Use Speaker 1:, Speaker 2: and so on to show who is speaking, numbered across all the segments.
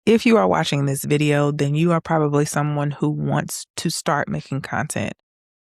Speaker 1: If you are watching this video, then you are probably someone who wants to start making content.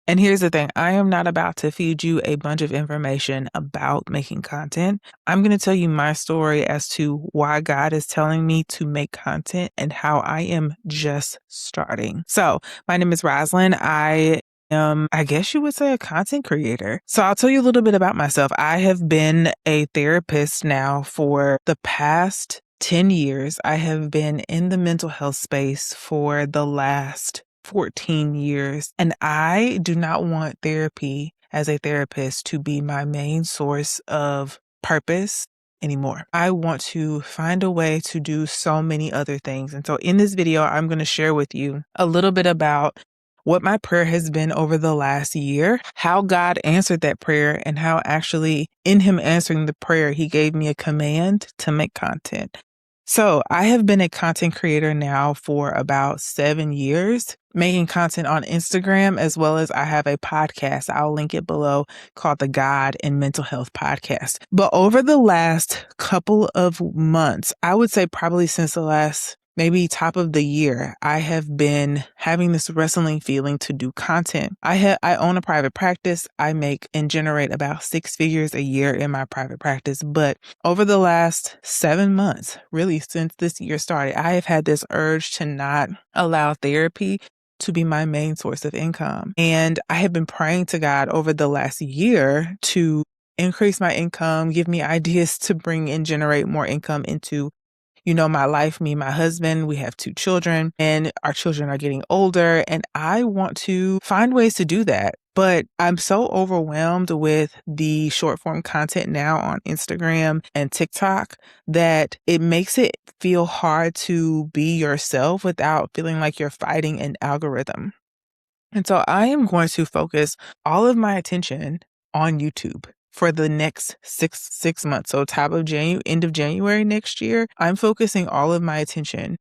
Speaker 1: And here's the thing, I am not about to feed you a bunch of information about making content. I'm going to tell you my story as to why God is telling me to make content and how I am just starting. So, my name is Roslyn. I guess you would say, a content creator. So I'll tell you a little bit about myself. I have been a therapist now for the past 10 years. I have been in the mental health space for the last 14 years. And I do not want therapy as a therapist to be my main source of purpose anymore. I want to find a way to do so many other things. And so in this video, I'm going to share with you a little bit about what my prayer has been over the last year, how God answered that prayer, and how actually in Him answering the prayer, He gave me a command to make content. So I have been a content creator now for about 7 years, making content on Instagram, as well as I have a podcast. I'll link it below, called the God and Mental Health Podcast. But over the last couple of months, I would say probably since the last maybe top of the year, I have been having this wrestling feeling to do content. I own a private practice. I make and generate about 6 figures a year in my private practice. But over the last 7 months, really since this year started, I have had this urge to not allow therapy to be my main source of income. And I have been praying to God over the last year to increase my income, give me ideas to bring and generate more income into my life, me, my husband, we have 2 children, and our children are getting older, and I want to find ways to do that. But I'm so overwhelmed with the short form content now on Instagram and TikTok that it makes it feel hard to be yourself without feeling like you're fighting an algorithm. And so I am going to focus all of my attention on YouTube for the next six months. So end of January next year, I'm focusing all of my attention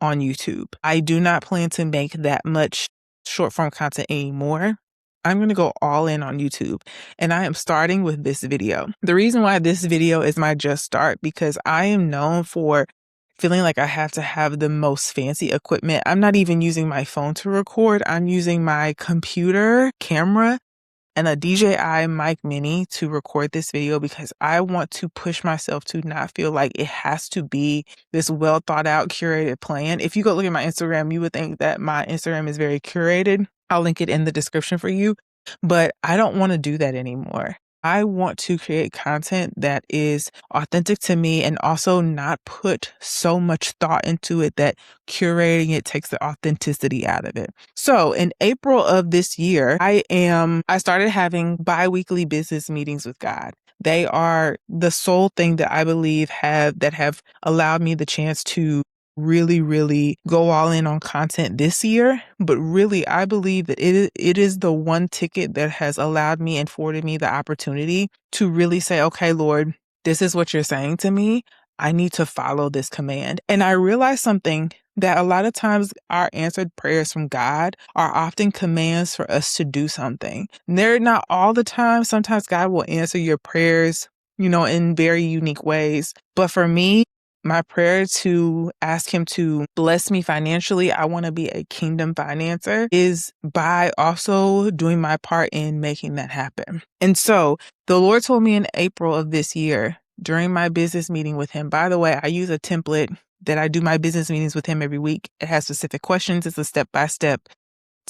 Speaker 1: on YouTube. I do not plan to make that much short form content anymore. I'm going to go all in on YouTube, and I am starting with this video. The reason why this video is my just start, because I am known for feeling like I have to have the most fancy equipment. I'm not even using my phone to record. I'm using my computer camera and a DJI Mic Mini to record this video, because I want to push myself to not feel like it has to be this well thought out, curated plan. If you go look at my Instagram, you would think that my Instagram is very curated. I'll link it in the description for you, but I don't want to do that anymore. I want to create content that is authentic to me and also not put so much thought into it that curating it takes the authenticity out of it. So in April of this year, I started having bi-weekly business meetings with God. They are the sole thing that I believe have allowed me the chance to really, really go all in on content this year. But really, I believe that it is the one ticket that has allowed me and afforded me the opportunity to really say, okay, Lord, this is what you're saying to me. I need to follow this command. And I realized something, that a lot of times our answered prayers from God are often commands for us to do something. And they're not all the time. Sometimes God will answer your prayers, in very unique ways. But for me, my prayer to ask Him to bless me financially, I want to be a kingdom financer, is by also doing my part in making that happen. And so the Lord told me in April of this year, during my business meeting with Him. By the way, I use a template that I do my business meetings with Him every week. It has specific questions. It's a step-by-step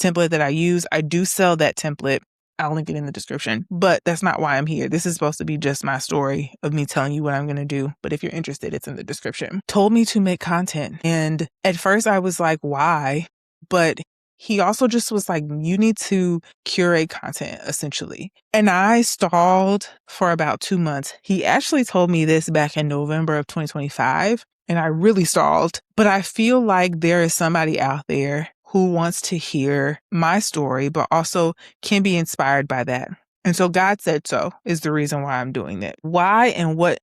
Speaker 1: template that I use. I do sell that template. I'll link it in the description, but that's not why I'm here. This is supposed to be just my story of me telling you what I'm going to do. But if you're interested, it's in the description. Told me to make content. And at first I was like, why? But He also just was like, you need to curate content, essentially. And I stalled for about 2 months. He actually told me this back in November of 2025, and I really stalled. But I feel like there is somebody out there who wants to hear my story, but also can be inspired by that. And so God said so is the reason why I'm doing it. Why and what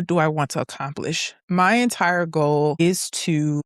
Speaker 1: do I want to accomplish? My entire goal is to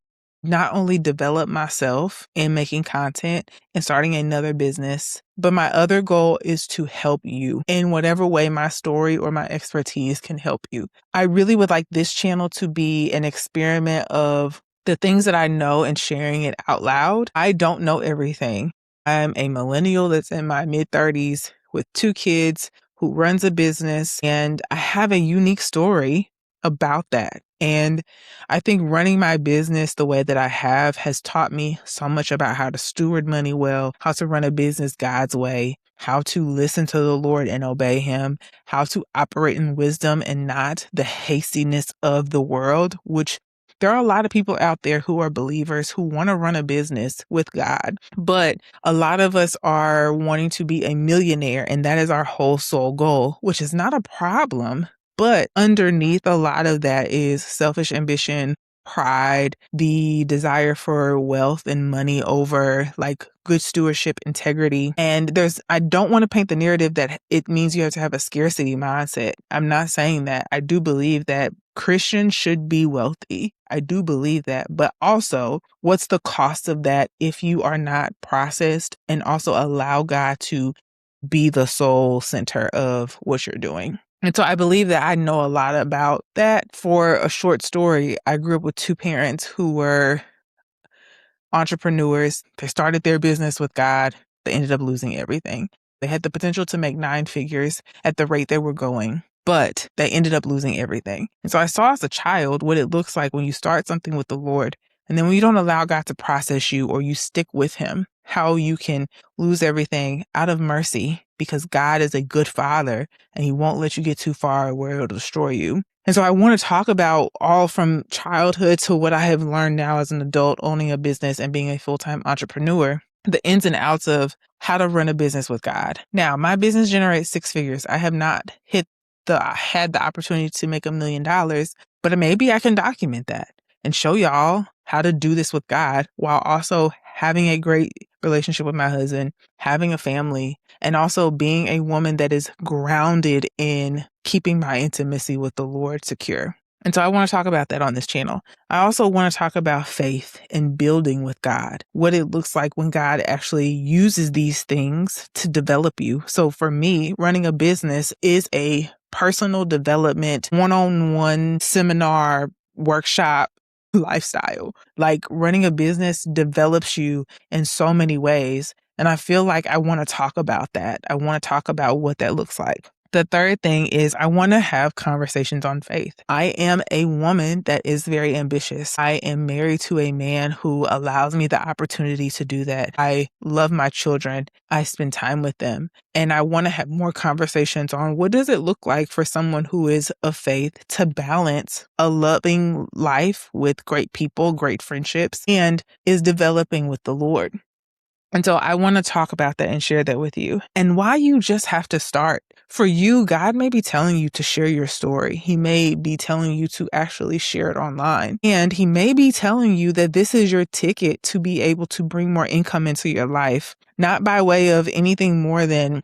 Speaker 1: not only develop myself in making content and starting another business, but my other goal is to help you in whatever way my story or my expertise can help you. I really would like this channel to be an experiment of the things that I know and sharing it out loud. I don't know everything. I'm a millennial that's in my mid-30s with 2 kids who runs a business, and I have a unique story about that. And I think running my business the way that I have has taught me so much about how to steward money well, how to run a business God's way, how to listen to the Lord and obey Him, how to operate in wisdom and not the hastiness of the world, which there are a lot of people out there who are believers who want to run a business with God, but a lot of us are wanting to be a millionaire, and that is our whole sole goal, which is not a problem. But underneath a lot of that is selfish ambition, pride, the desire for wealth and money over like good stewardship, integrity. And I don't want to paint the narrative that it means you have to have a scarcity mindset. I'm not saying that. I do believe that Christians should be wealthy. I do believe that. But also, what's the cost of that if you are not processed and also allow God to be the sole center of what you're doing? And so I believe that I know a lot about that. For a short story, I grew up with 2 parents who were entrepreneurs. They started their business with God. They ended up losing everything. They had the potential to make 9 figures at the rate they were going, but they ended up losing everything. And so I saw as a child what it looks like when you start something with the Lord, and then when you don't allow God to process you or you stick with Him, how you can lose everything out of mercy because God is a good father and He won't let you get too far where it'll destroy you. And so I want to talk about all from childhood to what I have learned now as an adult, owning a business and being a full-time entrepreneur, the ins and outs of how to run a business with God. Now, my business generates 6 figures. I have not had the opportunity to make $1 million, but maybe I can document that and show y'all how to do this with God while also having a great relationship with my husband, having a family, and also being a woman that is grounded in keeping my intimacy with the Lord secure. And so I want to talk about that on this channel. I also want to talk about faith and building with God, what it looks like when God actually uses these things to develop you. So for me, running a business is a personal development, one-on-one seminar, workshop, lifestyle. Like running a business develops you in so many ways. And I feel like I want to talk about that. I want to talk about what that looks like. The third thing is I want to have conversations on faith. I am a woman that is very ambitious. I am married to a man who allows me the opportunity to do that. I love my children. I spend time with them. And I want to have more conversations on what does it look like for someone who is of faith to balance a loving life with great people, great friendships, and is developing with the Lord. And so I want to talk about that and share that with you and why you just have to start. For you, God may be telling you to share your story. He may be telling you to actually share it online. And He may be telling you that this is your ticket to be able to bring more income into your life, not by way of anything more than,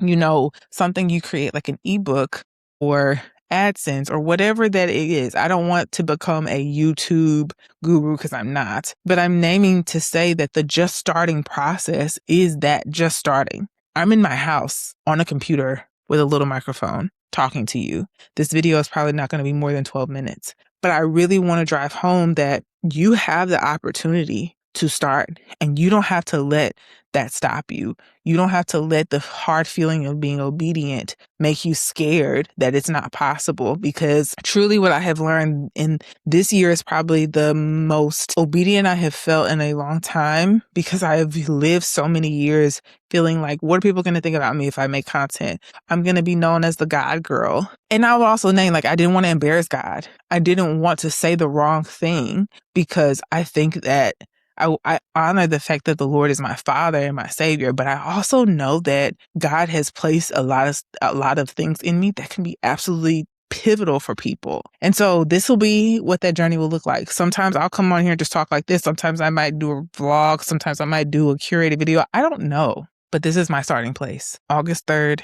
Speaker 1: something you create like an ebook or AdSense or whatever that it is. I don't want to become a YouTube guru because I'm not, but I'm naming to say that the just starting process is that just starting. I'm in my house on a computer with a little microphone talking to you. This video is probably not going to be more than 12 minutes, but I really want to drive home that you have the opportunity to start and you don't have to let that stop you. You don't have to let the hard feeling of being obedient make you scared that it's not possible, because truly what I have learned in this year is probably the most obedient I have felt in a long time, because I have lived so many years feeling like, what are people going to think about me if I make content? I'm going to be known as the God girl. And I would also name, I didn't want to embarrass God. I didn't want to say the wrong thing, because I think that I honor the fact that the Lord is my Father and my Savior, but I also know that God has placed a lot of things in me that can be absolutely pivotal for people. And so this will be what that journey will look like. Sometimes I'll come on here and just talk like this. Sometimes I might do a vlog. Sometimes I might do a curated video. I don't know, but this is my starting place. August 3rd,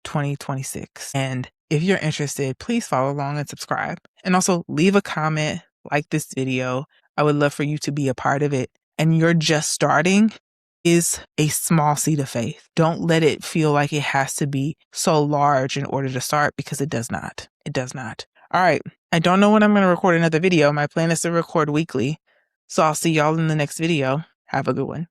Speaker 1: 2026. And if you're interested, please follow along and subscribe. And also leave a comment, like this video. I would love for you to be a part of it. And you're just starting is a small seed of faith. Don't let it feel like it has to be so large in order to start, because it does not. It does not. All right. I don't know when I'm going to record another video. My plan is to record weekly. So I'll see y'all in the next video. Have a good one.